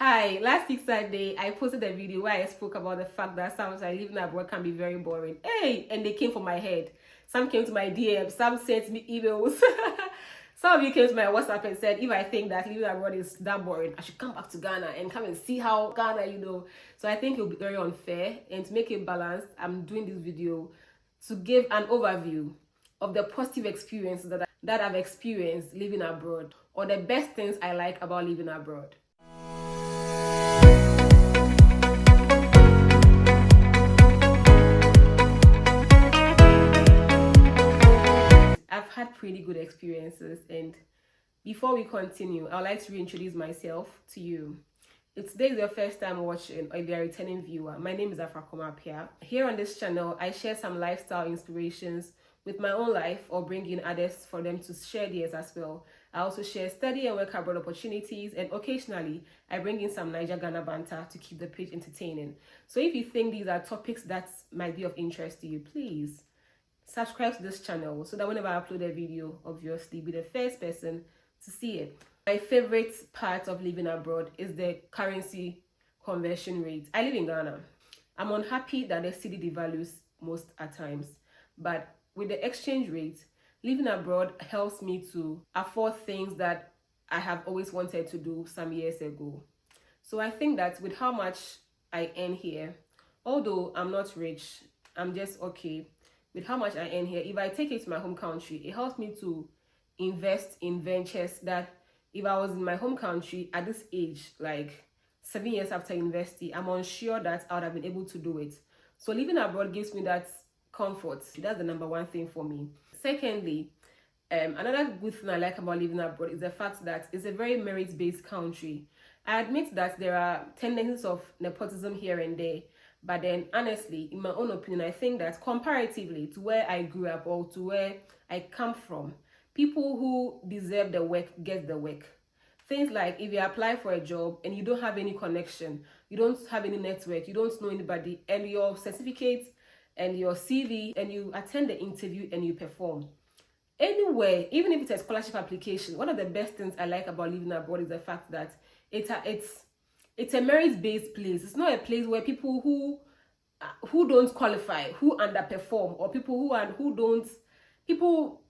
Hi, last week Saturday, I posted a video where I spoke about the fact that sometimes living abroad can be very boring. Hey, and they came from my head. Some came to my DM, some sent me emails. Some of you came to my WhatsApp and said, if I think that living abroad is that boring, I should come back to Ghana and come and see how Ghana. So I think it will be very unfair. And to make it balanced, I'm doing this video to give an overview of the positive experiences that I've experienced living abroad, or the best things I like about living abroad. I've had pretty good experiences, and before we continue, I would like to reintroduce myself to you. If today is your first time watching or if you're a returning viewer, my name is Afrakoma Pia. Here on this channel, I share some lifestyle inspirations with my own life or bring in others for them to share theirs as well. I also share study and work abroad opportunities, and occasionally I bring in some Niger Ghana banter to keep the page entertaining. So if you think these are topics that might be of interest to you, please subscribe to this channel so that whenever I upload a video, obviously be the first person to see it. My favorite part of living abroad is the currency conversion rate. I live in Ghana. I'm unhappy that the cedi devalues most at times, but with the exchange rate, living abroad helps me to afford things that I have always wanted to do some years ago. So I think that with how much I earn here, although I'm not rich, I'm just okay with how much I earn here. If I take it to my home country, it helps me to invest in ventures that if I was in my home country at this age, like 7 years after university, I'm unsure that I would have been able to do it. So living abroad gives me that comfort. That's the number one thing for me. Secondly, another good thing I like about living abroad is the fact that it's a very merit-based country. I admit that there are tendencies of nepotism here and there, but then honestly, in my own opinion, I think that comparatively to where I grew up or to where I come from, people who deserve the work get the work. Things like if you apply for a job and you don't have any connection, you don't have any network, you don't know anybody, and your certificate and your CV, and you attend the interview and you perform. Anyway, even if it's a scholarship application, one of the best things I like about living abroad is the fact that it's a merit-based place. It's not a place where people who don't qualify, who underperform, or people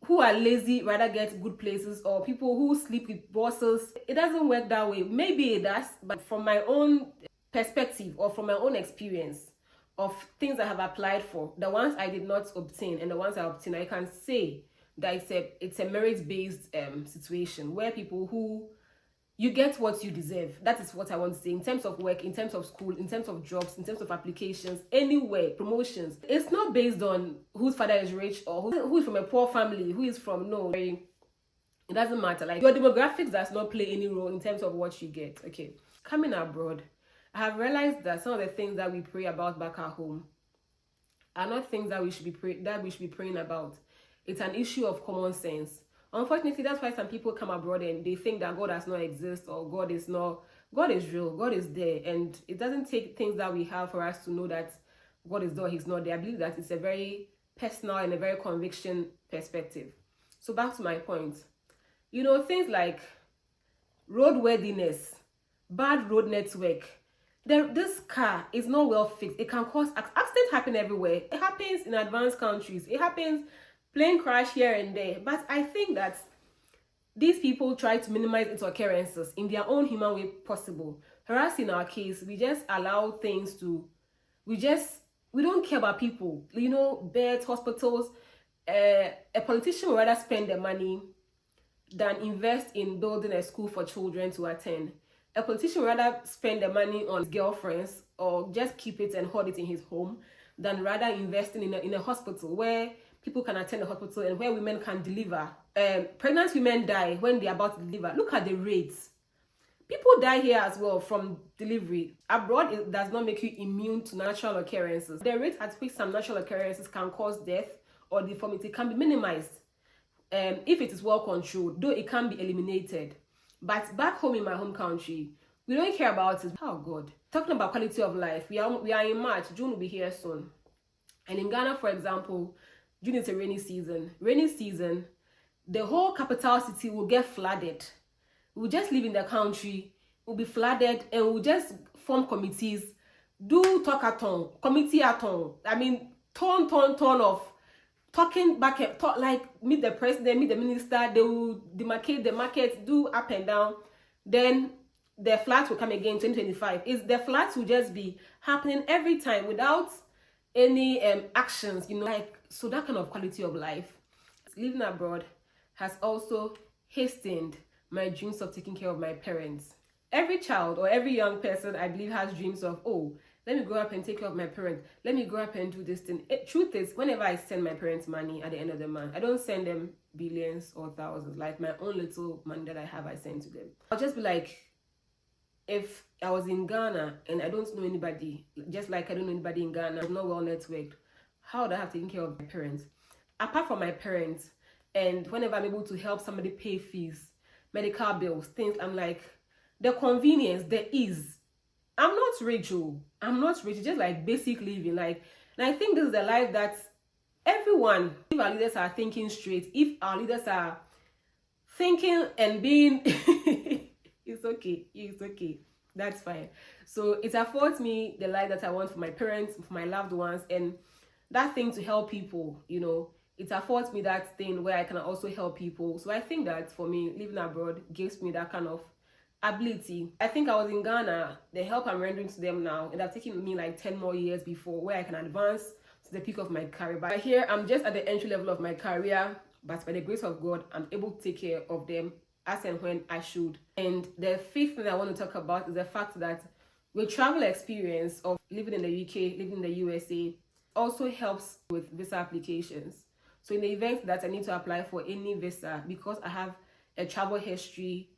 who are lazy rather get good places, or people who sleep with bosses. It doesn't work that way. Maybe it does, but from my own perspective or from my own experience of things I have applied for, the ones I did not obtain and the ones I obtained, I can say that it's a merit-based situation where you get what you deserve. That is what I want to say in terms of work, in terms of school, in terms of jobs, in terms of applications, anywhere, promotions. It's not based on whose father is rich or who is from a poor family, who is from it doesn't matter. Like, your demographics does not play any role in terms of what you get. Okay, coming abroad, I have realized that some of the things that we pray about back at home are not things that we should be praying about. It's an issue of common sense. Unfortunately, that's why some people come abroad and they think that God does not exist, or God is real, God is there. And it doesn't take things that we have for us to know that God is there or He's not there. I believe that it's a very personal and a very conviction perspective. So back to my point. Things like roadworthiness, bad road network. This car is not well fixed. It can cause accidents. Happen everywhere. It happens in advanced countries. It happens plane crash here and there. But I think that these people try to minimize its occurrences in their own human way possible. Whereas in our case, we just allow things to, we don't care about people. Beds, hospitals. A politician would rather spend the money than invest in building a school for children to attend. A politician would rather spend the money on his girlfriends or just keep it and hold it in his home than rather investing in a hospital where people can attend the hospital and where women can deliver. Pregnant women die when they're about to deliver. Look at the rates. People die here as well from delivery. Abroad, it does not make you immune to natural occurrences. The rate at which some natural occurrences can cause death or deformity can be minimized if it is well controlled, though it can be eliminated. But back home in my home country, we don't care about it. Oh God. Talking about quality of life, we are in March. June will be here soon. And in Ghana, for example, June is a rainy season. Rainy season, the whole capital city will get flooded. We'll just live in the country. will be flooded, and we'll just form committees, do talkathon, committee-a-thon. I mean, ton of talking back and talk, like meet the president, meet the minister. They will demarcate the market, do up and down. Then the floods will come again 2025. Is the floods will just be happening every time without any actions, you know, like, so that kind of quality of life. Living abroad has also hastened my dreams of taking care of my parents. Every child or every young person, I believe, has dreams of, oh, let me grow up and take care of my parents. Let me grow up and do this thing. Truth is, whenever I send my parents money at the end of the month, I don't send them billions or thousands. Like my own little money that I have, I send to them. I'll just be like, if I was in Ghana and I don't know anybody, just like I don't know anybody in Ghana, I'm not well networked, how would I have taken care of my parents? Apart from my parents, and whenever I'm able to help somebody pay fees, medical bills, things, I'm like, the convenience, the ease. I'm not rich, I'm not rich, just like basic living. Like, and I think this is the life that everyone, if our leaders are thinking straight, if our leaders are thinking and being, it's okay, that's fine. So it affords me the life that I want for my parents, for my loved ones, and that thing to help people, you know, it affords me that thing where I can also help people. So I think that for me, living abroad gives me that kind of ability. I think I was in Ghana, the help I'm rendering to them now, and that's taken me like 10 more years before, where I can advance to the peak of my career. But here I'm just at the entry level of my career, but by the grace of God, I'm able to take care of them as and when I should. And the fifth thing I want to talk about is the fact that with travel experience of living in the UK, living in the USA, also helps with visa applications. So in the event that I need to apply for any visa, because I have a travel history,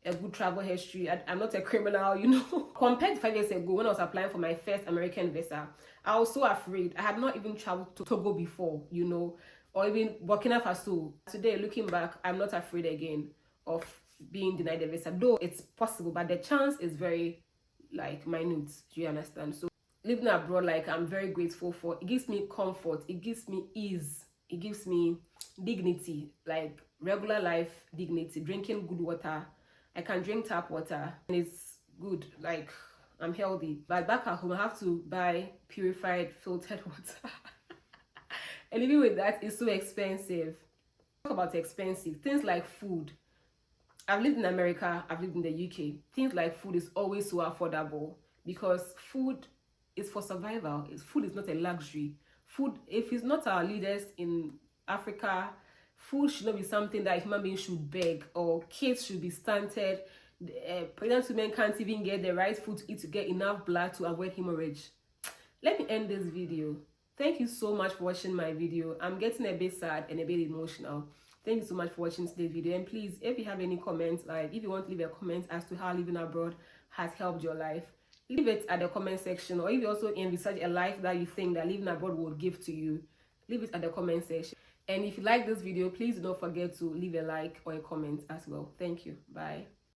a good travel history, I'm not a criminal, you know. Compared to 5 years ago when I was applying for my first American visa, I was so afraid. I had not even traveled to Togo before, you know, or even Burkina Faso. Today, looking back, I'm not afraid again of being denied a visa, though it's possible, but the chance is very, like, minute. Do you understand? So living abroad, like, I'm very grateful for. It gives me comfort, it gives me ease, it gives me dignity, like regular life dignity, drinking good water. I can drink tap water and it's good, like I'm healthy. But back at home, I have to buy purified, filtered water. And even with that, it's so expensive. Talk about expensive. Things like food. I've lived in America, I've lived in the UK. Things like food is always so affordable because food is for survival. Food is not a luxury. Food, if it's not our leaders in Africa, food should not be something that human beings should beg, or kids should be stunted. Pregnant women can't even get the right food to eat to get enough blood to avoid hemorrhage. Let me end this video. Thank you so much for watching my video. I'm getting a bit sad and a bit emotional. Thank you so much for watching today's video. And please, if you have any comments, like if you want to leave a comment as to how living abroad has helped your life, leave it at the comment section. Or if you also envisage a life that you think that living abroad would give to you, leave it at the comment section. And if you like this video, please do not forget to leave a like or a comment as well. Thank you. Bye.